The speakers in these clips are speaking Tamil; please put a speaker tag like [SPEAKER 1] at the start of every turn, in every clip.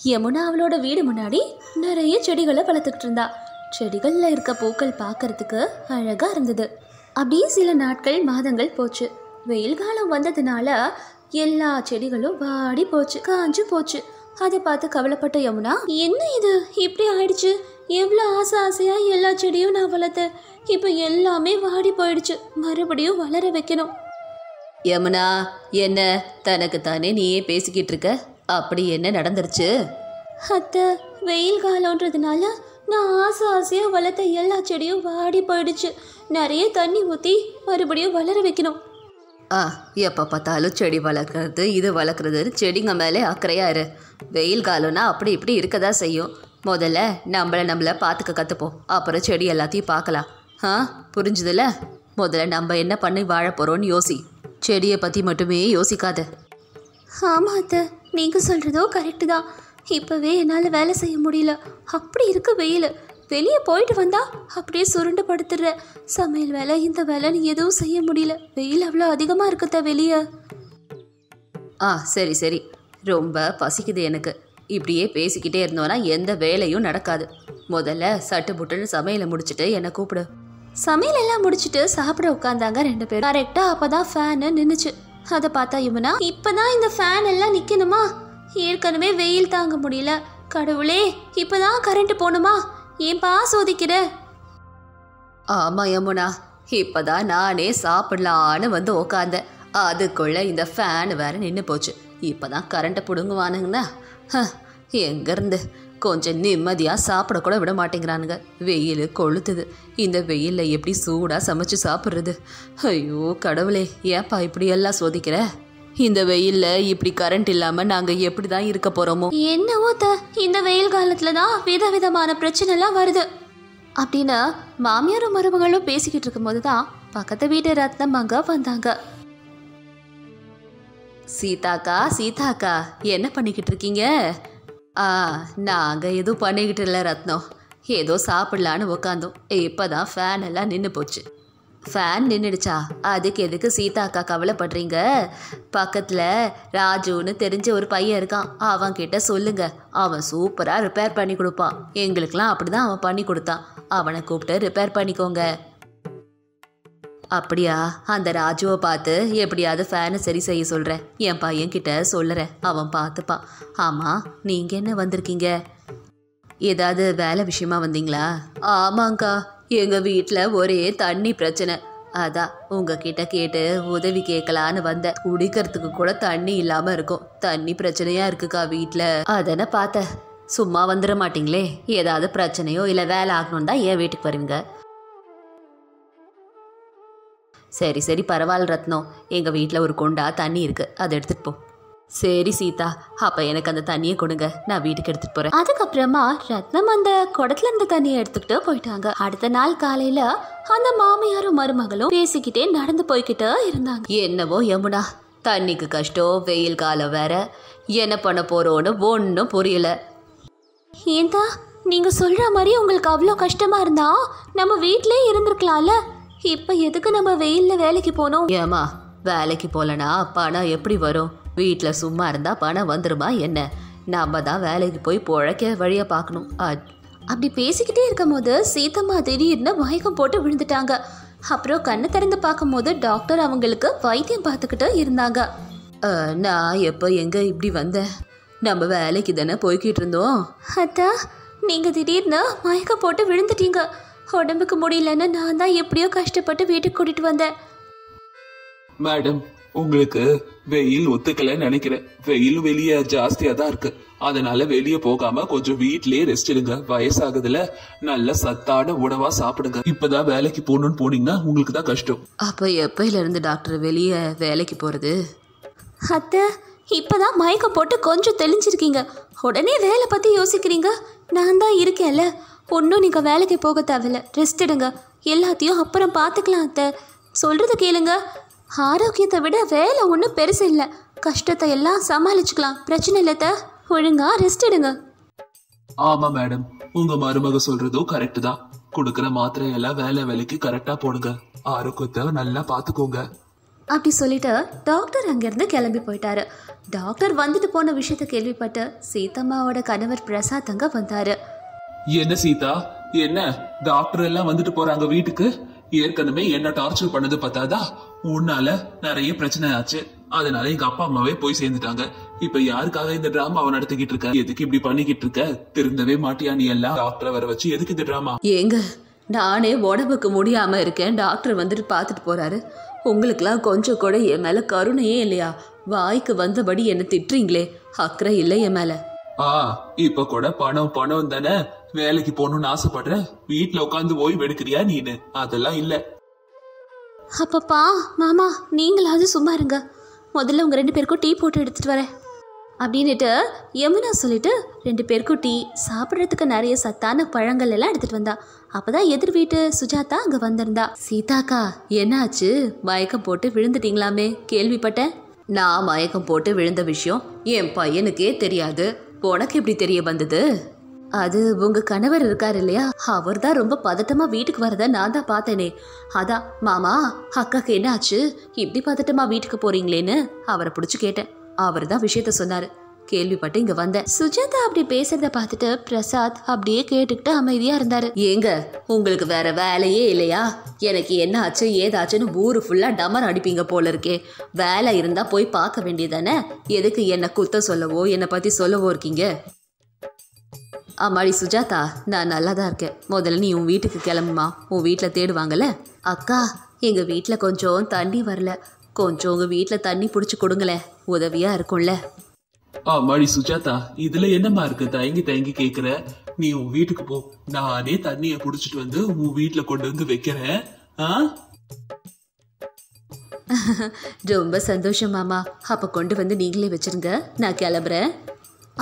[SPEAKER 1] யமுனா அவளோட வீடு முன்னாடி நிறைய செடிகளை வளர்த்துக்கிட்டு இருந்தா. செடிகளில் இருக்க பூக்கள் பார்க்கறதுக்கு அழகா இருந்தது. அப்படியே சில நாட்கள் மாதங்கள் போச்சு. வெயில் காலம் வந்ததுனால எல்லா செடிகளும் வாடி போச்சு, காஞ்சு போச்சு. அதை பார்த்து கவலைப்பட்ட யமுனா, என்ன இது இப்படி ஆயிடுச்சு? எவ்வளோ ஆசையா எல்லா செடியும் நான் வளர்த்தேன், இப்போ எல்லாமே வாடி போயிடுச்சு. மறுபடியும் வளர வைக்கணும்.
[SPEAKER 2] யமுனா, என்ன தனக்கு தானே நீயே பேசிக்கிட்டு இருக்க? அப்படி என்ன நடந்துருச்சு?
[SPEAKER 1] அத்தை, வெயில் காலம்ன்றதுனால நான் ஆசையா வளர்த்த எல்லா செடியும் வாடி போயிடுச்சு. நிறைய தண்ணி ஊற்றி மறுபடியும் வளர வைக்கணும்.
[SPEAKER 2] எப்போ பார்த்தாலும் செடி வளர்க்குறது இது வளர்க்குறது, செடிங்க மேலே அக்கறையா இரு. வெயில் காலம்னா அப்படி இப்படி இருக்கதா செய்யும். முதல்ல நம்மளை பார்த்துக்க கற்றுப்போம், அப்புறம் செடி எல்லாத்தையும் பார்க்கலாம். புரிஞ்சுதுல? முதல்ல நம்ம என்ன பண்ணி வாழ போகிறோன்னு யோசி, செடியை பற்றி மட்டுமே யோசிக்காத.
[SPEAKER 1] ஆமாம் அத்தை, நீங்கள் சொல்கிறதோ கரெக்டு தான். இப்போவே என்னால் வேலை செய்ய முடியல, அப்படி இருக்கு வெயில். வெளியே போயிட்டு வந்தா அப்படியே சுருண்டு படுத்துடுற. சமையல் வேலை இந்த வேலைன்னு எதுவும் செய்ய முடியல, வெயில் அவ்வளோ அதிகமாக இருக்குத வெளியே.
[SPEAKER 2] சரி சரி, ரொம்ப பசிக்குது எனக்கு. இப்படியே பேசிக்கிட்டே இருந்தோன்னா எந்த வேலையும் நடக்காது. முதல்ல சட்டு புட்டுன்னு சமையலை முடிச்சுட்டு என்னை கூப்பிடு.
[SPEAKER 1] சமையல் எல்லாம் முடிச்சுட்டு சாப்பிட உட்காந்தாங்க 2 பேரும். கரெக்டாக அப்போ தான் ஃபேனு நின்றுச்சு. அதை பார்த்தா யமுனா, இப்போ தான் இந்த ஃபேன் எல்லாம் நிற்கணுமா? ஏற்கனவே வெயில் தாங்க முடியல. கடவுளே, இப்போ தான் கரண்ட் போகணுமா? ஏன்பா சோதிக்கிற?
[SPEAKER 2] ஆமாம் யமுனா, இப்போ தான் நானே சாப்பிடலான்னு வந்து உக்காந்தேன். அதுக்குள்ளே இந்த ஃபேன் வேறு நின்று போச்சு. இப்போ தான் கரண்ட்டை பிடுங்குவானுங்கண்ணா. எங்கேருந்து கொஞ்சம் நிம்மதியாக சாப்பிடக்கூட விட மாட்டேங்கிறானுங்க. வெயில் கொளுத்துது. இந்த வெயிலில் எப்படி சூடாக சமைச்சு சாப்பிட்றது? ஐயோ கடவுளே, ஏப்பா இப்படி எல்லாம் சோதிக்கிற? இந்த வெயிலில் இப்படி கரண்ட் இல்லாமல் நாங்கள் எப்படி தான் இருக்க போகிறோமோ?
[SPEAKER 1] என்னவோ இந்த வெயில் காலத்தில் தான் விதவிதமான பிரச்சனைலாம் வருது அப்படின்னு மாமியாரும் மருமகளும் பேசிக்கிட்டு இருக்கும்போது தான் பக்கத்து வீட்டு ரத்னம் அங்கே வந்தாங்க.
[SPEAKER 2] சீதாக்கா என்ன பண்ணிக்கிட்டு இருக்கீங்க? நாங்கள் எதுவும் பண்ணிக்கிட்டு இல்லை ரத்னம், ஏதோ சாப்பிடலான்னு உக்காந்தோம். இப்போ தான் ஃபேன் எல்லாம் நின்று போச்சு. ஃபேன் நின்றுடுச்சா? அதுக்கு எதுக்கு சீதாக்கா கவலைப்படுறீங்க? பக்கத்தில் ராஜுன்னு தெரிஞ்ச ஒரு பையன் இருக்கான், அவன்கிட்ட சொல்லுங்க, அவன் சூப்பராக ரிப்பேர் பண்ணி கொடுப்பான். எங்களுக்கெல்லாம் அப்படி தான் அவன் பண்ணி கொடுத்தான். அவனை கூப்பிட்டு ரிப்பேர் பண்ணிக்கோங்க. அப்படியா? அந்த ராஜுவை பார்த்து எப்படியாவது ஃபேனை சரி செய்ய சொல்கிறேன். என் பையன்கிட்ட சொல்லுறேன், அவன் பார்த்துப்பான். ஆமாம், நீங்கள் என்ன வந்திருக்கீங்க? ஏதாவது வேலை விஷயமா வந்தீங்களா? ஆமாங்க்கா, எங்கள் வீட்டில் ஒரே தண்ணி பிரச்சனை, அதான் உங்ககிட்ட கேட்டு உதவி கேட்கலான்னு வந்தேன். குடிக்கிறதுக்கு கூட தண்ணி இல்லாமல் இருக்கும். தண்ணி பிரச்சனையாக இருக்குக்கா வீட்டில். அதனை பார்த்தேன். சும்மா வந்துட மாட்டிங்களே, ஏதாவது பிரச்சனையோ இல்லை வேலை ஆகணுன்னு தான் ஏன் வீட்டுக்கு வருவீங்க? சரி சரி பரவாயில்ல ரத்னம், எங்கள் வீட்டில் ஒரு கொண்டா தண்ணி இருக்குது, அதை எடுத்துகிட்டு போ. சரி சீதா, அப்போ எனக்கு அந்த தண்ணியை கொடுங்க, நான் வீட்டுக்கு எடுத்துகிட்டு போகிறேன்.
[SPEAKER 1] அதுக்கப்புறமா ரத்னம் அந்த குடத்துல இருந்த தண்ணியை எடுத்துக்கிட்டு போயிட்டாங்க. அடுத்த நாள் காலையில் அந்த மாமியாரும் மருமகளும் பேசிக்கிட்டே நடந்து போய்கிட்டு இருந்தாங்க.
[SPEAKER 2] என்னவோ யமுனா, தண்ணிக்கு கஷ்டம், வெயில் காலம் வேற, என்ன பண்ண போகிறோன்னு ஒன்றும் புரியல.
[SPEAKER 1] ஏந்தா நீங்கள் சொல்கிற மாதிரி உங்களுக்கு அவ்வளோ கஷ்டமாக இருந்தா நம்ம வீட்டிலே இருந்திருக்கலாம்ல. இப்போ எதுக்கு நம்ம வெயிலில் வேலைக்கு போகணும்?
[SPEAKER 2] ஏமா, வேலைக்கு போகலனா பணம் எப்படி வரும்? வீட்டில் சும்மா இருந்தால் பணம் வந்துருமா என்ன? நம்ம தான் வேலைக்கு போய் பொழைக்க வழியை பார்க்கணும்.
[SPEAKER 1] அப்படி பேசிக்கிட்டே இருக்கும் போது சீதம்மா திடீர்னு மயக்கம் போட்டு விழுந்துட்டாங்க. அப்புறம் கண்ணை திறந்து பார்க்கும் போது டாக்டர் அவங்களுக்கு வைத்தியம் பார்த்துக்கிட்டு இருந்தாங்க.
[SPEAKER 2] நான் எப்போ எங்கே இப்படி வந்தேன்? நம்ம வேலைக்கு தானே போய்கிட்டு இருந்தோம்.
[SPEAKER 1] அத்தா, நீங்கள் திடீர்னு மயக்கம் போட்டு விழுந்துட்டீங்க. உடம்புக்கு முடியலன்னு நான் தான் எப்படியோ கஷ்டப்பட்டு வீட்டுக்கு கூட்டிட்டு வந்தேன்.
[SPEAKER 3] மேடம், உங்களுக்கு வெயில் ஒத்துக்கல நினைக்கிறேன். வெயில் வெளியே ஜாஸ்தியா தான் இருக்கு, அதனால வெளியே போகாம கொஞ்சம் வீட்லயே ரெஸ்ட் எடுங்க. வயசாகுதுல, நல்ல சத்தான உணவா சாப்பிடுங்க. இப்பதான் வேலைக்கு போகணும்னு போனீங்கன்னா உங்களுக்கு தான் கஷ்டம்.
[SPEAKER 2] அப்ப எப்பையில இருந்து டாக்டர் வெளியே வேலைக்கு போறது?
[SPEAKER 1] அத்தை, இப்பதான் மயக்கம் போட்டு கொஞ்சம் தெளிஞ்சிருக்கீங்க, உடனே வேலை பத்தி யோசிக்கிறீங்க. நான் தான் இருக்கேன்ல, ஒன்றும் நீங்கள் வேலைக்கு போக தேவையில்ல, ரெஸ்ட் எடுங்க. எல்லாத்தையும் அப்புறம் பார்த்துக்கலாம் அத்தை. சொல்கிறது கேளுங்க, ஆரோக்கியத்தை விட வேலை ஒன்றும் பெருசு இல்லை. கஷ்டத்தை எல்லாம் சமாளிச்சுக்கலாம், பிரச்சனை இல்லைத்த. ஒழுங்கா ரெஸ்ட் எடுங்க.
[SPEAKER 3] ஆமா மேடம், உங்க மருமக சொல்றதும் கரெக்ட் தான். கொடுக்குற மாத்திரை எல்லாம் வேலைக்கு கரெக்டா போடுங்க. ஆரோக்கியத்தை நல்லா பார்த்துக்கோங்க.
[SPEAKER 1] அப்படி சொல்லிட்டு டாக்டர் அங்கேருந்து கிளம்பி போயிட்டாரு. டாக்டர் வந்துட்டு போன விஷயத்த கேள்விப்பட்டு சீதம்மாவோட கணவர் பிரசாத் அங்க வந்தாரு.
[SPEAKER 3] என்ன சீதா, என்ன டாக்டர் எல்லாம் வந்துட்டு போறாங்க வீட்டுக்கு? ஏற்கனவே என்ன டார்ச்சர் பண்ணது பத்தாதா? உன்னால நிறைய பிரச்சனை ஆச்சு. அதனால எங்க அப்பா அம்மாவே போய் சேர்ந்துட்டாங்க. இப்ப யாருக்காக இந்த டிராமாவை நடத்திக்கிட்டு இருக்க? எதுக்கு இப்படி பண்ணிக்கிட்டு இருக்க? திருந்தவே மாட்டியா நீ? எல்லாம் டாக்டரை வர வச்சு எதுக்கு இந்த டிராமா?
[SPEAKER 2] ஏங்க, நானே உடம்புக்கு முடியாம இருக்கேன், டாக்டர் வந்துட்டு பார்த்துட்டு போறாரு. உங்களுக்கெல்லாம் கொஞ்சம் கூட என் மேல கருணையே இல்லையா? வாய்க்கு வந்தபடி என்ன திட்டுறீங்களே, அக்கறை இல்லை என் மேல.
[SPEAKER 3] இப்ப கூட பணம் பணம் தானே, வேலைக்கு போகணும்னு ஆசைப்படுற, வீட்டுல உட்காந்து ஓய்வு எடுக்கிறியா நீனு? அதெல்லாம் இல்ல.
[SPEAKER 1] அப்பப்பா மாமா, நீங்களாவது சும்மா இருங்க. முதல்ல உங்க 2 பேருக்கும் டீ போட்டு எடுத்துட்டு வரேன் அப்படின்னுட்டு யமுனா சொல்லிட்டு 2 பேருக்கும் டீ, சாப்பிட்றதுக்கு நிறைய சத்தான பழங்கள் எல்லாம் எடுத்துட்டு வந்தா. அப்பதான் எதிர் வீட்டு சுஜாதா அங்க வந்திருந்தா.
[SPEAKER 2] சீதாக்கா, என்னாச்சு? மயக்கம் போட்டு விழுந்துட்டீங்களாமே, கேள்விப்பட்டேன். நான் மயக்கம் போட்டு விழுந்த விஷயம் என் பையனுக்கே தெரியாது, உனக்கு எப்படி தெரிய வந்தது? அது உங்க கணவர் இருக்காரு இல்லையா, அவர் தான் ரொம்ப பதட்டமா வீட்டுக்கு வரத நான் தான் பார்த்தேனே. அதான் மாமா, அக்காக்கு என்ன ஆச்சு, இப்படி பதட்டமா வீட்டுக்கு போறீங்களேன்னு அவரை பிடிச்சு கேட்டேன். அவர் தான் விஷயத்த சொன்னாரு, கேள்விப்பட்டு இங்க வந்தேன்.
[SPEAKER 1] சுஜாதா அப்படி பேசுறத பார்த்துட்டு பிரசாத் அப்படியே கேட்டுக்கிட்டு அமைதியா இருந்தாரு.
[SPEAKER 2] ஏங்க, உங்களுக்கு வேற வேலையே இல்லையா? எனக்கு என்ன ஆச்சு ஏதாச்சுன்னு ஊரு ஃபுல்லா டமர் அடிப்பீங்க போல இருக்கே. வேலை இருந்தா போய் பார்க்க வேண்டியதானே, எதுக்கு என்ன குத்த சொல்லவோ என்னை பத்தி சொல்லவோ இருக்கீங்க? அம்மாடி சுஜாதா, நான் நல்லா தான் இருக்கேன். முதல்ல நீ உன் வீட்டுக்கு கிளம்புமா, உன் வீட்டில் தேடுவாங்கல்ல. அக்கா, எங்கள் வீட்டில் கொஞ்சம் தண்ணி வரல, கொஞ்சம் உங்கள் வீட்டில் தண்ணி பிடிச்சி கொடுங்களேன், உதவியாக இருக்கும்ல.
[SPEAKER 3] மாடி சுஜாதா, இதுல என்னமா இருக்கு தயங்கி தயங்கி கேக்குற? நீ உன் வீட்டுக்கு போ, நானே தண்ணிய புடிச்சிட்டு வந்து உன் வீட்டுல கொண்டு வந்து வைக்கிறேன்.
[SPEAKER 2] ரொம்ப சந்தோஷம் மாமா. அப்ப கொண்டு வந்து நீங்களே வச்சிருங்க, நான் கிளம்புறேன்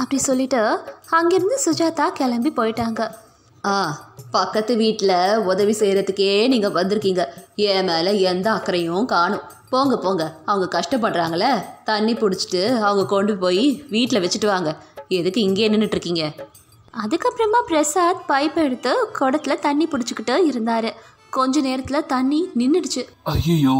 [SPEAKER 1] அப்படி சொல்லிட்டு அங்கிருந்து சுஜாதா கிளம்பி போயிட்டாங்க.
[SPEAKER 2] பக்கத்து வீட்டில் உதவி செய்யறதுக்கே நீங்க வந்திருக்கீங்க, என் மேல எந்த அக்கறையும் காணும். போங்க போங்க, அவங்க கஷ்டப்படுறாங்களே, தண்ணி பிடிச்சிட்டு அவங்க கொண்டு போய் வீட்டில் வச்சுட்டு வாங்க. எதுக்கு இங்கே நின்றுட்டு இருக்கீங்க?
[SPEAKER 1] அதுக்கப்புறமா பிரசாத் பைப் எடுத்து குடத்துல தண்ணி பிடிச்சிக்கிட்டு இருந்தாரு. கொஞ்ச நேரத்துல தண்ணி நின்றுடுச்சு.
[SPEAKER 3] ஐயோ,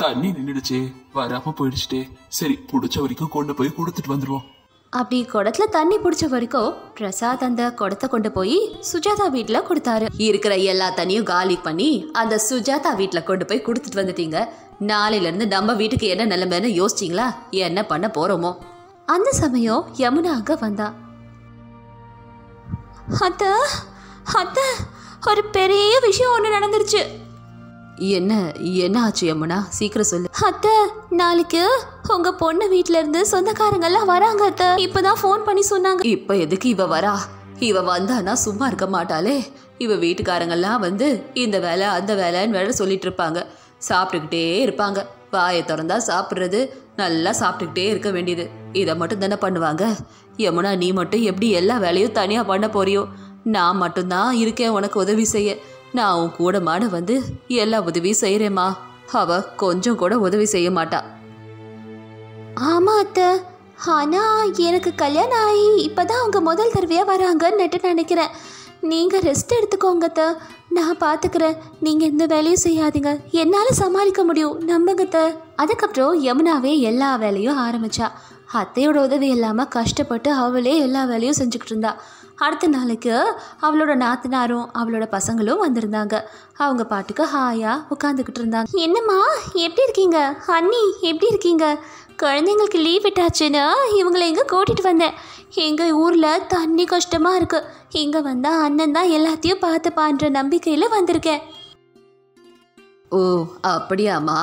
[SPEAKER 3] தண்ணி நின்றுடுச்சே, வராம போயிடுச்சுட்டே. சரி, பிடிச்ச வரைக்கும் கொண்டு போய் கொடுத்துட்டு வந்துருவோம்.
[SPEAKER 1] அப்படி குடத்துல தண்ணி பிடிச்ச வரைக்கும் பிரசாத் அந்த குடத்தை கொண்டு போய் சுஜாதா வீட்டுல கொடுத்தாரு.
[SPEAKER 2] இருக்கிற எல்லா தண்ணியும் காலி பண்ணி அந்த சுஜாதா வீட்டுல கொண்டு போய் கொடுத்துட்டு வந்துட்டீங்க. நாளையில இருந்து நம்ம வீட்டுக்கு என்ன நிலைமைன்னு யோசிச்சிங்களா? என்ன பண்ண போறோமோ?
[SPEAKER 1] அந்த சமயம் யமுனா அங்க வந்தா. அத்தை அத்தை, ஒரு பெரிய விஷயம் ஒண்ணு நடந்துருச்சு.
[SPEAKER 2] என்ன என்ன ஆச்சு யமுனா, சீக்கிரம் சொல்லு.
[SPEAKER 1] அத்தை, நாளைக்கு உங்க பொண்ணு வீட்டுல இருந்து சொந்தக்காரங்க எல்லாம் வராங்க அத்தை. இப்பதான் போன் பண்ணி சொன்னாங்க.
[SPEAKER 2] இப்ப எதுக்கு இவ வரா? இவ வந்தானா சும்மா இருக்க மாட்டாளே. இவ வீட்டுக்காரங்கெல்லாம் வந்து இந்த வேலை அந்த வேலைன்னு வேலை சொல்லிட்டு இருப்பாங்க, சாப்பிட்டுக்கிட்டே இருப்பாங்க. வாயை திறந்தா சாப்பிட்றது, நல்லா சாப்பிட்டுக்கிட்டே இருக்க வேண்டியது, இதை மட்டும் தானே பண்ணுவாங்க. யமுனா, நீ மட்டும் எப்படி எல்லா வேலையும் தனியா பண்ண போறியோ? நான் மட்டும்தான் இருக்கேன் உனக்கு உதவி செய்ய. நான் உன் கூட மாட வந்து எல்லா உதவியும் செய்யறேம்மா. அவ கொஞ்சம் கூட உதவி செய்ய மாட்டா.
[SPEAKER 1] ஆமா அத்தை, ஆனா எனக்கு கல்யாணம் ஆகி இப்பதான் அவங்க முதல் தடவையா வராங்கன்னு நினைக்கிறேன். நீங்க ரெஸ்ட் எடுத்துக்கோங்க அத்தை, நான் பாத்துக்கிறேன். நீங்க எந்த வேலையும் செய்யாதீங்க, என்னால சமாளிக்க முடியும், நம்புங்க அத்தை. அதுக்கப்புறம் யமுனாவே எல்லா வேலையும் ஆரம்பிச்சா. அத்தையோட உதவி இல்லாம கஷ்டப்பட்டு அவளே எல்லா வேலையும் செஞ்சுக்கிட்டு இருந்தா. அடுத்த நாளைக்கு அவளோட நாத்தனாரும் அவளோட பசங்களும் வந்திருந்தாங்க. அவங்க பாட்டுக்கு ஹாயா உட்காந்துக்கிட்டு இருந்தாங்க. என்னம்மா, எப்படி இருக்கீங்க? அண்ணி எப்படி இருக்கீங்க? குழந்தைங்களுக்கு லீவ் விட்டாச்சுன்னு இவங்களை இங்கே கூட்டிகிட்டு வந்தேன். எங்கள் ஊரில் தண்ணி கஷ்டமாக இருக்குது. இங்கே வந்தால் அண்ணன் தான் எல்லாத்தையும் பார்த்துப்பான்ற நம்பிக்கையில் வந்திருக்கேன்.
[SPEAKER 2] ஓ அப்படியாம்மா,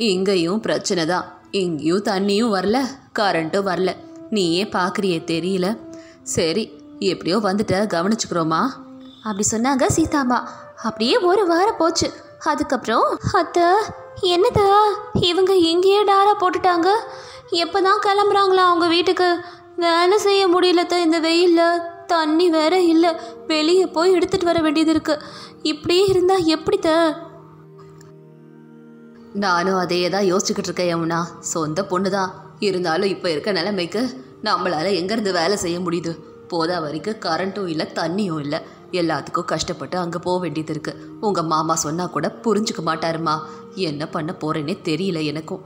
[SPEAKER 2] இங்கேயும் பிரச்சனை தான். இங்கேயும் தண்ணியும் வரல, கரண்ட்டும் வரல. நீயே பார்க்குறியே, தெரியல. சரி, எப்படியோ வந்துட்ட, கவனிச்சுக்கிறோமா
[SPEAKER 1] அப்படி சொன்னாங்க சீதாம்மா. அப்படியே ஒரு வாரம் போச்சு. அதுக்கப்புறம் அத்தை, என்னதா இவங்க இங்கேயே டாரா போட்டுட்டாங்க, எப்போ தான் கிளம்புறாங்களா அவங்க வீட்டுக்கு? வேலை செய்ய முடியலத்த இந்த வெயிலில், தண்ணி வேற இல்லை, வெளியே போய் எடுத்துகிட்டு வர வேண்டியது இருக்குது. இப்படியே இருந்தால் எப்படித்த?
[SPEAKER 2] நானும் அதையே தான் யோசிச்சுக்கிட்டு இருக்கேன் யமுனா. சொந்த பொண்ணு தான் இருந்தாலும் இப்போ இருக்க நிலைமைக்கு நம்மளால் எங்கேருந்து வேலை செய்ய முடியுது? போதா வரைக்கும் கரண்ட்டும் இல்லை, தண்ணியும் இல்லை. எல்லாத்துக்கும் கஷ்டப்பட்டு அங்கே போக வேண்டியது இருக்குது. உங்கள் மாமா சொன்னால் கூட புரிஞ்சுக்க மாட்டாருமா. என்ன பண்ண போகிறேன்னே தெரியல எனக்கும்.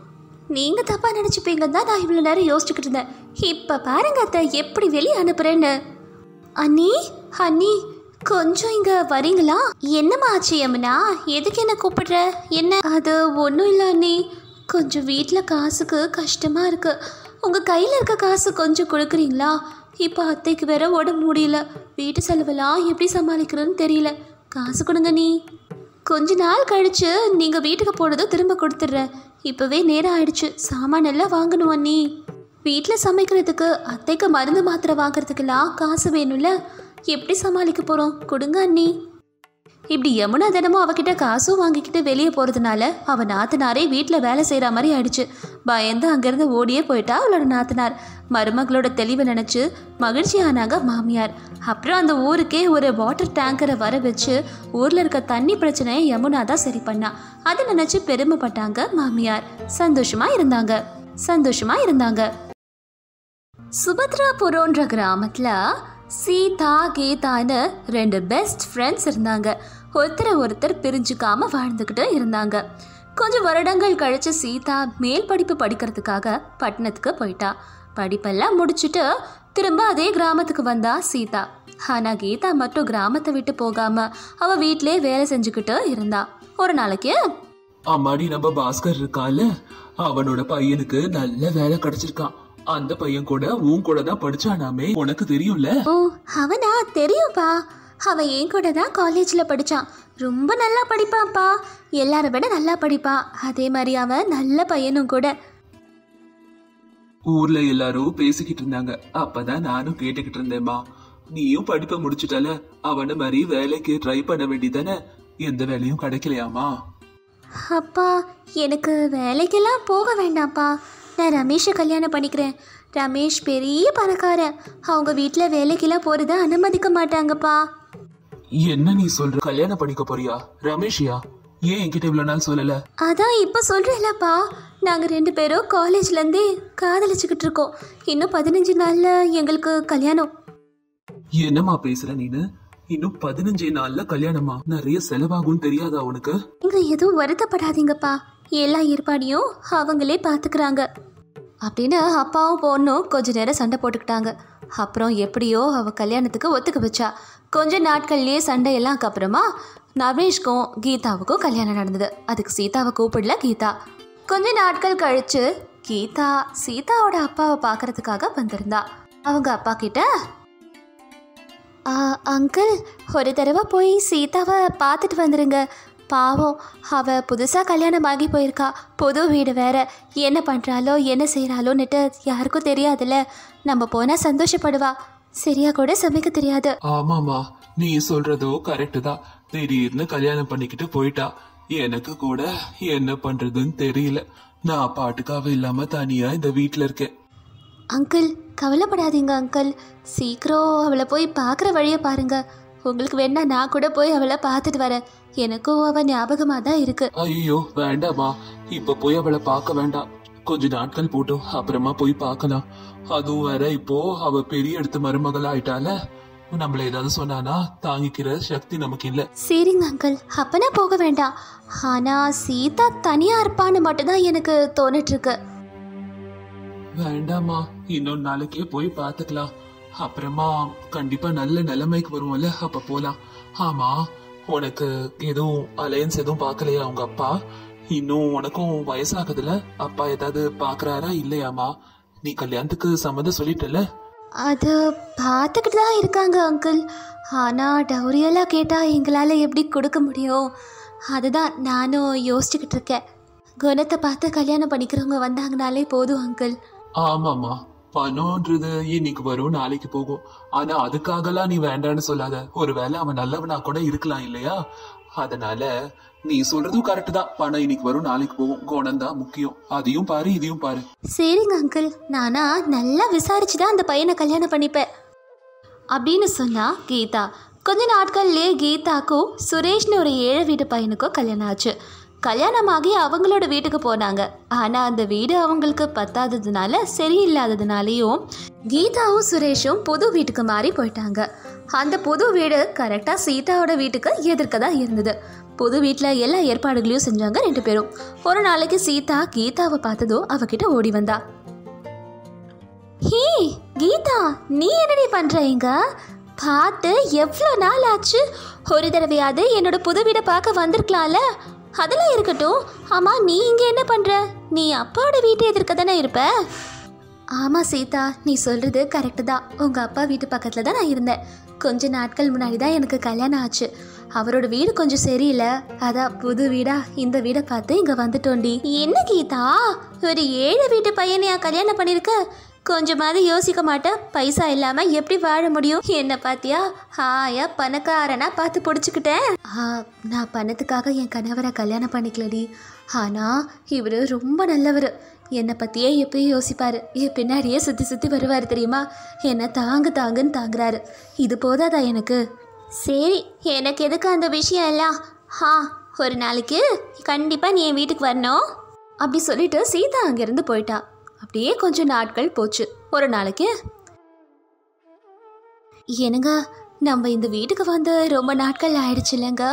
[SPEAKER 1] நீங்கள் தப்பாக நினச்சிப்பீங்கன்னு தான் நான் இவ்வளோ நேரம் யோசிச்சுக்கிட்டு இருந்தேன். இப்போ பாருங்க அத்தை எப்படி வெளியே அனுப்புகிறேன்னு. அண்ணி அண்ணி கொஞ்சம் இங்கே வரீங்களா? என்னம்மா ஆச்சு யமுனா? எதுக்கு என்ன கூப்பிடுற? என்ன? அது ஒன்றும் இல்லை அண்ணி, கொஞ்சம் வீட்டில் காசுக்கு கஷ்டமாக இருக்குது. உங்கள் கையில் இருக்க காசு கொஞ்சம் கொடுக்குறீங்களா? இப்போ அத்தைக்கு வேற உடம்பு முடியல, வீட்டு செலவெல்லாம் எப்படி சமாளிக்கிறதுன்னு தெரியல. காசு கொடுங்க நீ. கொஞ்ச நாள் கழித்து நீங்கள் வீட்டுக்கு போனதும் திரும்ப கொடுத்துட்றேன். இப்போவே நேரம் ஆயிடுச்சு, சாமான் எல்லாம் வாங்கணும் அண்ணி. வீட்டில் சமைக்கிறதுக்கு அத்தைக்கு மருந்து மாத்திரை வாங்குறதுக்கெல்லாம் காசு வேணும்ல, எப்படி சமாளிக்க போகிறோம்? கொடுங்க அண்ணி. இப்படி யமுனா தினமும் அவகிட்ட காசும் வாங்கிக்கிட்டு வெளியே போகிறதுனால அவள் நாத்தனாரே வீட்டில் வேலை செய்கிற மாதிரி ஆயிடுச்சு. பயந்து அங்கேருந்து ஓடியே போயிட்டா அவளோட நாத்தனார். மருமகளோட தெளிவை நினச்சி மகிழ்ச்சி ஆனாங்க மாமியார். அப்புறம் அந்த ஊருக்கே ஒரு வாட்டர் டேங்கரை வர வச்சு ஊரில் இருக்க தண்ணி பிரச்சனையை யமுனா தான் சரி பண்ணா. அதை நினச்சி பெருமைப்பட்டாங்க மாமியார். சந்தோஷமாக இருந்தாங்க. சுபத்ராபுரம்ன்ற கிராமத்தில் சீதா கீதான்னு 2 பெஸ்ட் ஃப்ரெண்ட்ஸ் இருந்தாங்க. ஒருத்தர் பிரிஞ்சுக்காம வாழ்ந்துக்கிட்டு இருந்தாங்க. கொஞ்சம் வருடங்கள் கழிச்சு சீதா மேல் படிப்பு படிக்கிறதுக்காக பட்டணத்துக்கு போயிட்டா. படிப்பெல்லாம் முடிச்சுட்டு திரும்ப அதே கிராமத்துக்கு வந்தா சீதா. ஆனால் கீதா மட்டும் கிராமத்தை விட்டு போகாம அவ வீட்டிலே வேலை செஞ்சுக்கிட்டு இருந்தா. ஒரு நாளைக்கு,
[SPEAKER 3] அம்மாடி நம்ம பாஸ்கர் இருக்கால, அவனோட பையனுக்கு நல்ல வேலை கிடைச்சிருக்கான். அந்த பையன் கூட உன் கூட தான் படிச்சானாமே, உனக்கு தெரியும்ல?
[SPEAKER 1] ஓ அவனா? தெரியும்பா. அவன் என் கூட தான் காலேஜில் படித்தான். ரொம்ப நல்லா படிப்பான்ப்பா, எல்லாரை விட நல்லா படிப்பான். அதே மாதிரி அவன் நல்ல பையனும் கூட.
[SPEAKER 3] ஊர்ல எல்லாரும் பேசிக்கிட்டு இருந்தாங்க, அப்பதான் நானும் கேட்டுக்கிட்டு இருந்தேம்மா. நீயும் படிப்பை முடிச்சுட்டால, அவன மாதிரி வேலைக்கு ட்ரை பண்ண வேண்டியதானே? எந்த வேலையும் கிடைக்கலையாமா?
[SPEAKER 1] அப்பா எனக்கு வேலைக்கெல்லாம் போக வேண்டாம்ப்பா, நான் ரமேஷை கல்யாணம் பண்ணிக்கிறேன். ரமேஷ் பெரிய பணக்காரன், அவங்க வீட்டில் வேலைக்கெல்லாம் போகிறத அனுமதிக்க மாட்டாங்கப்பா.
[SPEAKER 3] என்ன நீ சொல்ற? கல்யாணம் பண்ணிக்க போறியா? ரமேஷியா? ஏன் என்கிட்ட இவ்வளவு நாள் சொல்லல?
[SPEAKER 1] அதான் இப்போ சொல்கிறேன்லப்பா, நாங்கள் 2 பேரும் காலேஜ்லேருந்தே காதலிச்சுக்கிட்டு இருக்கோம். இன்னும் 15 நாளில் எங்களுக்கு கல்யாணம்.
[SPEAKER 3] என்னம்மா பேசுற நீனு? இன்னும் 15 நாள்ல கல்யாணமா? நிறைய செலவாகும் தெரியாதா உனக்கு?
[SPEAKER 1] இங்க எதுவும் வருத்தப்படாதீங்கப்பா, எல்லா ஏற்பாடையும் அவங்களே பார்த்துக்கிறாங்க அப்படின்னு அப்பாவும் பொண்ணும் கொஞ்ச நேரம் சண்டை போட்டுக்கிட்டாங்க. அப்புறம் எப்படியோ அவள் கல்யாணத்துக்கு ஒத்துக்க வச்சா. கொஞ்ச நாட்கள்லேயே சண்டையெல்லாம் அப்புறமா நவேஷ்க்கும் கீதாவுக்கும் கல்யாணம் நடந்தது. அதுக்கு சீதாவை கூப்பிடல கீதா. கொஞ்ச நாட்கள் கழிச்சு கீதா சீதாவோட அப்பாவை பார்க்கறதுக்காக வந்திருந்தா. அவங்க அப்பா கிட்ட, அங்கிள் ஒரு தடவை போய் சீதாவை பார்த்துட்டு வந்துடுங்க. பாவம், அவள் புதுசாக கல்யாணம் ஆகி போயிருக்கா, புது வீடு வேற. என்ன பண்ணுறாளோ என்ன செய்கிறாளோன்னுட்டு யாருக்கும் தெரியாதுல்ல, நம்ம போனால் சந்தோஷப்படுவா. சரியா கூட சமைக்க தெரியாது.
[SPEAKER 3] ஆமாமா, நீ சொல்றதோ கரெக்ட் தான். திடீர்னு கல்யாணம் பண்ணிக்கிட்டு போயிட்டா. எனக்கு கூட என்ன பண்றதுன்னு தெரியல. நான் பாட்டுக்காக இல்லாம தனியா இந்த வீட்டுல இருக்கேன்.
[SPEAKER 1] அங்கிள் கவலைப்படாதீங்க அங்கிள், சீக்கிரம் அவளை போய் பார்க்குற வழியை பாருங்க. உங்களுக்கு வேணா நான் கூட போய் அவளை பார்த்துட்டு வரேன். எனக்கும் அவள் ஞாபகமாக தான் இருக்கு.
[SPEAKER 3] ஐயோ வேண்டாமா, இப்ப போய் அவளை பார்க்க வேண்டாம். கொஞ்ச நாட்கள் போட்டோம், அப்புறமா போய் பார்க்கலாம். அதுவும் வேற இப்போ அவ பெரிய இடத்து மருமகள் ஆயிட்டால, நம்மள ஏதாவது சொன்னானா தாங்கிக்கிற சக்தி நமக்கு இல்ல.
[SPEAKER 1] சரிங்க அங்கிள், அப்பனா போக வேண்டாம். ஆனா சீதா தனியா இருப்பான்னு மட்டும்தான் எனக்கு தோணிட்டு இருக்கு.
[SPEAKER 3] வேண்டாமா, இன்னொரு நாளைக்கே போய் பார்த்துக்கலாம். அப்புறமா கண்டிப்பா நல்ல நிலைமைக்கு வருவோம்ல, அப்ப போலாம். ஆமா, உனக்கு எதுவும் அலையன்ஸ் எதுவும் பாக்கலையா உங்க அப்பா? இன்னும் உனக்கும் வயசாகுதுல, அப்பா ஏதாவது பாக்குறாரா இல்லையாமா? நீ கல்யாணத்துக்கு சம்மதம் சொல்லிட்டல?
[SPEAKER 1] அது பார்த்துக்கிட்டு தான் இருக்காங்க அங்கிள். ஆனா டௌரியெல்லாம் கேட்டா எங்களால எப்படி கொடுக்க முடியும்? அதுதான் நானும் யோசிச்சுக்கிட்டு இருக்கேன். குணத்தை பார்த்து கல்யாணம் பண்ணிக்கிறவங்க வந்தாங்கனாலே போதும் அங்கிள்.
[SPEAKER 3] ஆமாமா, பணம்ன்றது இன்னைக்கு வரும் நாளைக்கு போகும். ஆனா அதுக்காகலாம் நீ வேண்டான்னு சொல்லாத. ஒருவேளை அவன் நல்லவனா கூட இருக்கலாம் இல்லையா? அதனால நீ சொல்றதும் கரெக்ட் தான். பணம் இன்னைக்கு வரும் நாளைக்கு போகும், குணம் தான் முக்கியம். அதையும் பாரு இதையும் பாரு.
[SPEAKER 1] சரிங்க அங்கிள், நானா நல்லா விசாரிச்சுதான் அந்த பையனை கல்யாணம் பண்ணிப்பேன் அப்படின்னு சொன்னா கீதா. கொஞ்ச நாட்கள்லே கீதாக்கும் சுரேஷ்னு ஒரு 7 வீட்டு பையனுக்கும் கல்யாணம் ஆச்சு. கல்யாணமாகி அவங்களோட வீட்டுக்கு போனாங்க. ஆனால் அந்த வீடு அவங்களுக்கு பத்தாததுனால சரியில்லாததுனாலையும் கீதாவும் சுரேஷும் புது வீட்டுக்கு மாறி போயிட்டாங்க. அந்த புது வீடு கரெக்டாக சீதாவோட வீட்டுக்கு எதிர்க்க தான் இருந்தது. புது வீட்டில் எல்லா ஏற்பாடுகளையும் செஞ்சாங்க 2 பேரும். ஒரு நாளைக்கு சீதா கீதாவை பார்த்ததும் அவகிட்ட ஓடி வந்தா. ஹே கீதா, நீ என்னடி பண்ற இங்க? பார்த்து எவ்வளோ நாள் ஆச்சு. ஒரு தடவையாவது என்னோட புது வீடை பார்க்க வந்திருக்கலாம்ல. அதெல்லாம் இருக்கட்டும். ஆமாம், நீ இங்கே என்ன பண்ணுற? நீ அப்பாவோட வீட்டு எதிர்க்க தானே இருப்ப? ஆமாம் சீதா, நீ சொல்கிறது கரெக்டு தான். உங்கள் அப்பா வீட்டு பக்கத்தில் தான் நான் இருந்தேன். கொஞ்ச நாட்கள் முன்னாடி தான் எனக்கு கல்யாணம் ஆச்சு. அவரோட வீடு கொஞ்சம் சரியில்லை, அதான் புது வீடா இந்த வீடை பார்த்து இங்கே வந்துட்டோண்டி. என்ன கீதா, ஒரு 7 வீட்டு பையனையா கல்யாணம் பண்ணியிருக்க? கொஞ்சமாவது யோசிக்க மாட்டேன். பைசா இல்லாமல் எப்படி வாழ முடியும்? என்ன பார்த்தியா, ஹாயா பணக்காரனா பார்த்து பிடிச்சிக்கிட்டேன். நான் பணத்துக்காக என் கணவரை கல்யாணம் பண்ணிக்கலடி. ஆனால் இவர் ரொம்ப நல்லவர். என்னை பற்றியே எப்பயும் யோசிப்பார். என் பின்னாடியே சுற்றி சுற்றி வருவார் தெரியுமா? என்னை தாங்குன்னு தாங்குறாரு. இது போதாதா எனக்கு? சரி, எனக்கு எதுக்கு அந்த விஷயம் எல்லாம்? ஒரு நாளைக்கு கண்டிப்பாக நீ என் வீட்டுக்கு வரணும் அப்படி சொல்லிட்டு சீதா அங்கேருந்து போயிட்டா. அப்படியே கொஞ்சம் நாட்கள் போச்சு. ஒரு நாளைக்கு, என்னங்க, நம்ம இந்த வீட்டுக்கு வந்து ரொம்ப நாட்கள் ஆயிடுச்சு இல்லைங்க.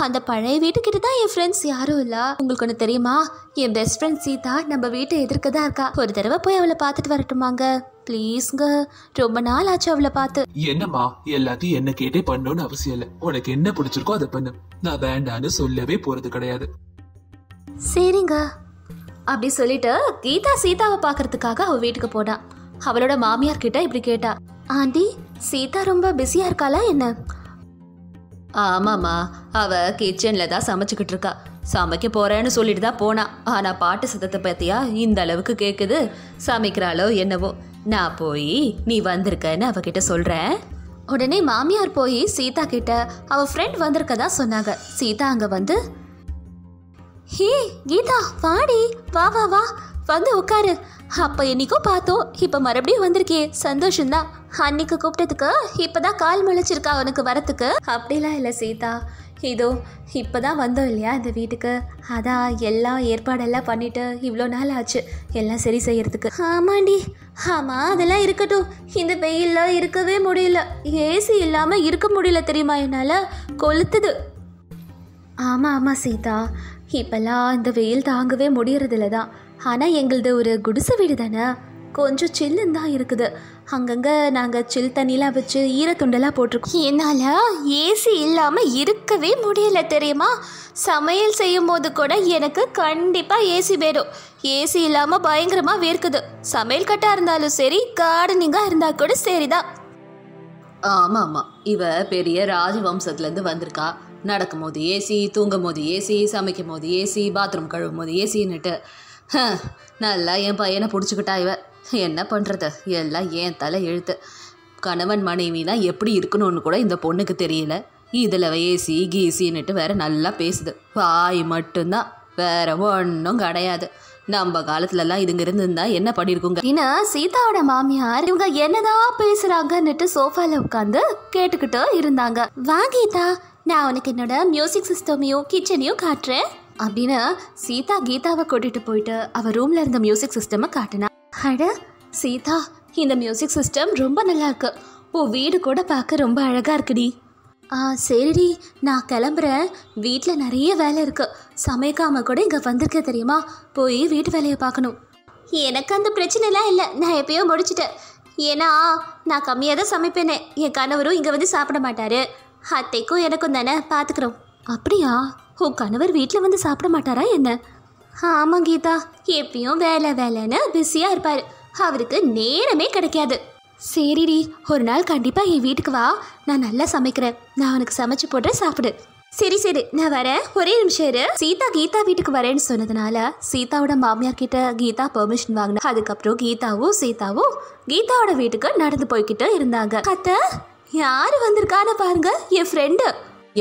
[SPEAKER 1] அந்த பழைய வீட்டுக்கிட்ட தான் என் ஃப்ரெண்ட்ஸ் யாரும் இல்லை. உங்களுக்கு ஒன்று தெரியுமா? என் பெஸ்ட் ஃப்ரெண்ட் சீதா நம்ம வீட்டை எதிர்க்க தான் இருக்கா. ஒரு தடவை போய் அவளை பார்த்துட்டு வரட்டுமாங்க? ப்ளீஸ்ங்க, ரொம்ப நாள் ஆச்சு அவளை பார்த்து.
[SPEAKER 3] என்னம்மா, எல்லாத்தையும் என்ன கேட்டே பண்ணணும்னு அவசியம் இல்லை. உனக்கு என்ன பிடிச்சிருக்கோ அதை பண்ணு. நான் வேண்டான்னு சொல்லவே போறது கிடையாது.
[SPEAKER 1] சரிங்க அப்படி சொல்லிட்டு கீதா சீதாவை பார்க்கறதுக்காக அவள் வீட்டுக்கு போனா. அவளோட மாமியார் கிட்ட இப்படி கேட்டா, ஆண்டி, சீதா ரொம்ப பிஸியா இருக்காளா என்ன?
[SPEAKER 2] ஆமாம்மா, அவள் கிச்சனில் தான் சமைச்சிக்கிட்டு இருக்கா. சமைக்க போகிறேன்னு சொல்லிட்டு தான் போனா. ஆனால் பாட்டு சத்தத்தை பற்றியா இந்த அளவுக்கு கேட்குது. சமைக்கிறாளோ என்னவோ. நான் போய் நீ வந்திருக்கன்னு அவகிட்ட சொல்கிறேன்.
[SPEAKER 1] உடனே மாமியார் போய் சீதா கிட்ட அவள் ஃப்ரெண்ட் வந்திருக்கதா சொன்னாங்க. சீதா அங்கே வந்து, ஹே கீதா, வாடி, வா வா வா, வந்து உட்காரு. அப்போ என்னைக்கோ பார்த்தோம், இப்போ மறுபடியும் வந்திருக்கே, சந்தோஷம்தான். அன்னைக்கு கூப்பிட்டதுக்கு இப்போதான் கால் முளைச்சிருக்கா உனக்கு வரத்துக்கு? அப்படிலாம் இல்லை சீதா, இதோ இப்போதான் வந்தோம் இல்லையா இந்த வீட்டுக்கு, அதான் எல்லாம் ஏற்பாடெல்லாம் பண்ணிட்டு இவ்வளோ நாள் ஆச்சு எல்லாம் சரி செய்யறதுக்கு. ஆமாண்டி, ஆமாம் அதெல்லாம் இருக்கட்டும். இந்த வெயிலில் இருக்கவே முடியல. ஏசி இல்லாமல் இருக்க முடியல தெரியுமா, என்னால் கொளுத்துது. ஆமாம் சீதா, இப்போல்லாம் இந்த வெயில் தாங்கவே முடியறதில்ல தான். ஆனால் எங்களது ஒரு குடிசை வீடு தானே, கொஞ்சம் சில்லுன்னு தான் இருக்குது. அங்கங்கே நாங்கள் சில் தண்ணிலாம் வச்சு ஈரத்துண்டெல்லாம் போட்டிருக்கோம். என்னால் ஏசி இல்லாமல் இருக்கவே முடியல தெரியுமா? சமையல் செய்யும் போது கூட எனக்கு கண்டிப்பாக ஏசி வேணும். ஏசி இல்லாமல் பயங்கரமாக வேர்க்குது. சமையல் கட்டாக இருந்தாலும் சரி, கார்டனிங்காக இருந்தால் கூட சரிதான்.
[SPEAKER 2] ஆமாம்மா, இவ பெரிய ராஜவம்சத்துலேருந்து வந்திருக்கா. நடக்கும் போது ஏசி, தூங்கும் போது ஏசி, சமைக்கும் போது ஏசி, பாத்ரூம் கழுவும் போது ஏசின்னுட்டு நல்லா என் பையனை பிடிச்சிக்கிட்டா. இவ என்ன பண்ணுறது, எல்லாம் ஏன் தலை எழுத்து. கணவன் மனைவினா எப்படி இருக்கணும்னு கூட இந்த பொண்ணுக்கு தெரியல. இதில் ஏசி கீசின்னுட்டு வேற நல்லா பேசுது. வாய் மட்டும்தான், வேற ஒன்றும் கிடையாது. நம்ம காலத்துலலாம் இதுங்க இருந்திருந்தா என்ன பண்ணியிருக்குங்க.
[SPEAKER 1] இன்னும் சீதாவோட மாமியார் இவங்க என்னதான் பேசுறாங்கன்னுட்டு சோஃபால உட்காந்து கேட்டுக்கிட்டு இருந்தாங்க. வா கீதா, நான் உனக்கு என்னோட மியூசிக் சிஸ்டமையும் கிச்சனையும் காட்டுறேன் அப்படின்னு சீதா கீதாவை கூட்டிட்டு போயிட்டு அவ ரூம்ல இருந்த மியூசிக் சிஸ்டமை காட்டினா. அட சீதா, இந்த மியூசிக் சிஸ்டம் ரொம்ப நல்லா இருக்கு. உன் வீடு கூட பார்க்க ரொம்ப அழகா இருக்குடி. சரிடி, நான் கிளம்புறேன். வீட்டில் நிறைய வேலை இருக்கு. சமைக்காம கூட இங்கே வந்திருக்க தெரியுமா? போய் வீட்டு வேலையை பார்க்கணும். எனக்கு அந்த பிரச்சனைலாம் இல்லை, நான் எப்பயோ முடிச்சிட்டேன். ஏன்னா நான் கம்மியாக தான் சமைப்பேனே. என் கணவரும் இங்கே வந்து சாப்பிட மாட்டாரு. அத்தைக்கும் எனக்கும் தானே பார்த்துக்குறோம். அப்படியா? உன் கணவர் வீட்டில் வந்து சாப்பிட மாட்டாரா என்ன? ஆமாம் கீதா, எப்பயும் வேலைன்னு பிஸியாக இருப்பார். அவருக்கு நேரமே கிடைக்காது. சரிடி, ஒரு நாள் கண்டிப்பாக என் வீட்டுக்கு வா. நான் நல்லா சமைக்கிறேன். நான் உனக்கு சமைச்சு போடுறேன், சாப்பிடு. சரி நான் வரேன், ஒரே நிமிஷம் இரு. சீதா கீதா வீட்டுக்கு வரேன்னு சொன்னதுனால சீதாவோட மாமியார் கிட்ட கீதா பெர்மிஷன் வாங்கினா. அதுக்கப்புறம் கீதாவும் சீதாவும் கீதாவோட வீட்டுக்கு நடந்து போய்கிட்டு இருந்தாங்க. அத்தை, யாரு வந்திருக்கான்னு பாருங்க, என் ஃப்ரெண்டு.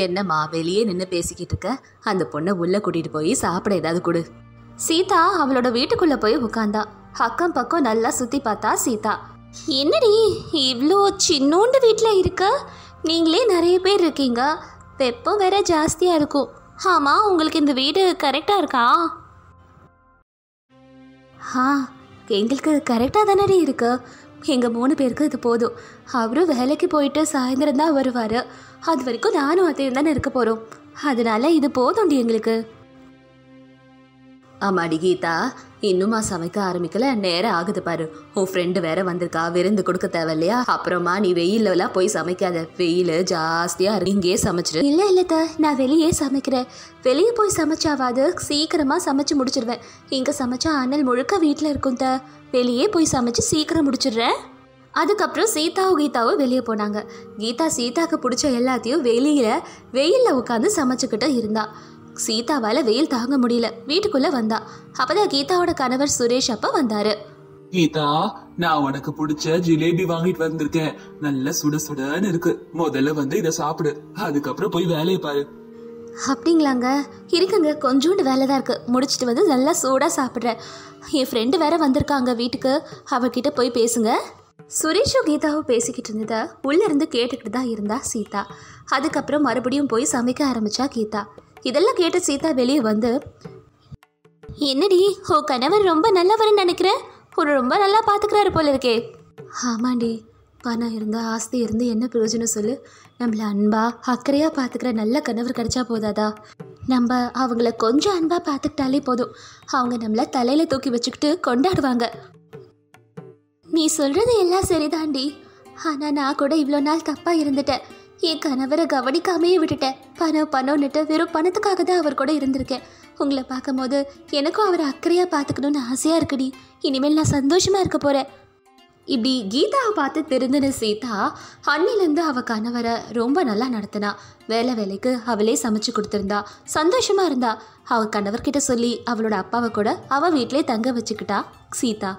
[SPEAKER 2] என்னம்மா வெளியே நின்று பேசிக்கிட்டு இருக்க? அந்த பொண்ணை உள்ள கூட்டிட்டு போய் சாப்பிட ஏதாவது கொடு.
[SPEAKER 1] சீதா அவளோட வீட்டுக்குள்ள போய் உட்காந்தா. அக்கம் பக்கம் நல்லா சுத்தி பார்த்தா சீதா. என்னடி இவ்வளோ சின்னோண்டு வீட்டில் இருக்க? நீங்களே நிறைய பேர் இருக்கீங்க, வெப்பம் வேற ஜாஸ்தியாக இருக்கும். ஆமாம், உங்களுக்கு இந்த வீடு கரெக்டாக இருக்கா? எங்களுக்கு கரெக்டாக தானே இருக்கு. எங்கள் 3 பேருக்கு இது போதும். அவரும் வேலைக்கு போயிட்டு சாயந்தரம் தான் வருவார். அது வரைக்கும் நானும் அத்தையும் தானே இருக்க போகிறோம். அதனால இது போதும்டி எங்களுக்கு.
[SPEAKER 2] ஆமாடி கீதா, இன்னுமா சமைக்க ஆரம்பிக்கல? நேரம் ஆகுது பாரு. உன் ஃப்ரெண்டு வேற வந்திருக்கா, விருந்து கொடுக்க தேவையில்லையா? அப்புறமா நீ வெயிலெல்லாம் போய் சமைக்காத, வெயில் ஜாஸ்தியாக இருக்கு, இங்கேயே சமைச்சிரு.
[SPEAKER 1] இல்லை இல்லைத்த, நான் வெளியே சமைக்கிறேன். வெளியே போய் சமைச்சாவாது சீக்கிரமாக சமைச்சு முடிச்சிடுவேன். இங்கே சமைச்சா அனல் முழுக்க வீட்டில் இருக்கும் த. வெளியே போய் சமைச்சு சீக்கிரம் முடிச்சிடுறேன். அதுக்கப்புறம் சீதாவும் கீதாவும் வெளியே போனாங்க. கீதா சீதாவுக்கு பிடிச்ச எல்லாத்தையும் வெயிலில் உட்காந்து சமைச்சுக்கிட்டு இருந்தா. சீதாவால் வெயில் தாங்க முடியல, வீட்டுக்குள்ளே வந்தா. அப்போதான் கீதாவோட கணவர் சுரேஷ் அப்பா வந்தாரு.
[SPEAKER 3] கீதா, நான் உனக்கு பிடிச்ச ஜிலேபி வாங்கிட்டு வந்திருக்கேன். நல்ல சுட சுடன்னு இருக்கு. முதல்ல வந்து இதை சாப்பிடு, அதுக்கப்புறம் போய் வேலையை பாரு.
[SPEAKER 1] அப்படிங்களாங்க? இருக்குங்க, கொஞ்சோண்டு வேலை தான் இருக்குது. முடிச்சுட்டு வந்து நல்லா சூடாக சாப்பிட்றேன். என் ஃப்ரெண்டு வேற வந்திருக்காங்க வீட்டுக்கு, அவர்கிட்ட போய் பேசுங்க. சுரேஷும் கீதாவும் பேசிக்கிட்டு இருந்ததை உள்ளேருந்து கேட்டுக்கிட்டு தான் இருந்தா சீதா. அதுக்கப்புறம் மறுபடியும் போய் சமைக்க ஆரம்பித்தா கீதா. இதெல்லாம் கேட்டு சீதா வெளியே வந்து, என்னடி ஓ கணவர் ரொம்ப நல்லவர்னு நினைக்கிறேன், ஒரு ரொம்ப நல்லா பார்த்துக்கிறாரு போல இருக்கே. ஆமாண்டி, பணம் இருந்தால் ஆஸ்தி இருந்து என்ன பிரயோஜனம் சொல்லு? நம்மளை அன்பாக அக்கறையாக பார்த்துக்கிற நல்ல கணவர் கிடைச்சா போதாதா? நம்ம அவங்கள கொஞ்சம் அன்பாக பார்த்துக்கிட்டாலே போதும், அவங்க நம்மளை தலையில் தூக்கி வச்சுக்கிட்டு கொண்டாடுவாங்க. நீ சொல்கிறது எல்லாம் சரிதாண்டி, ஆனால் நான் கூட இவ்வளோ நாள் தப்பாக இருந்துட்டேன். என் கணவரை கவனிக்காமையே விட்டுட்டேன். பணம்னுட்டு வெறும் பணத்துக்காக தான் அவர் கூட இருந்திருக்கேன். உங்களை பார்க்கும் போது எனக்கும் அவரை அக்கறையாக பார்த்துக்கணுன்னு ஆசையாக இருக்குடி. இனிமேல் நான் சந்தோஷமாக இருக்க போகிறேன். இப்படி கீதாவை பார்த்து திருந்தின சீதா அன்னிலேருந்து அவள் கணவரை ரொம்ப நல்லா நடத்தினா. வேலைக்கு அவளே சமைச்சு கொடுத்துருந்தா, சந்தோஷமாக இருந்தா. அவள் கணவர்கிட்ட சொல்லி அவளோட அப்பாவை கூட அவள் வீட்டிலே தங்க வச்சுக்கிட்டா சீதா.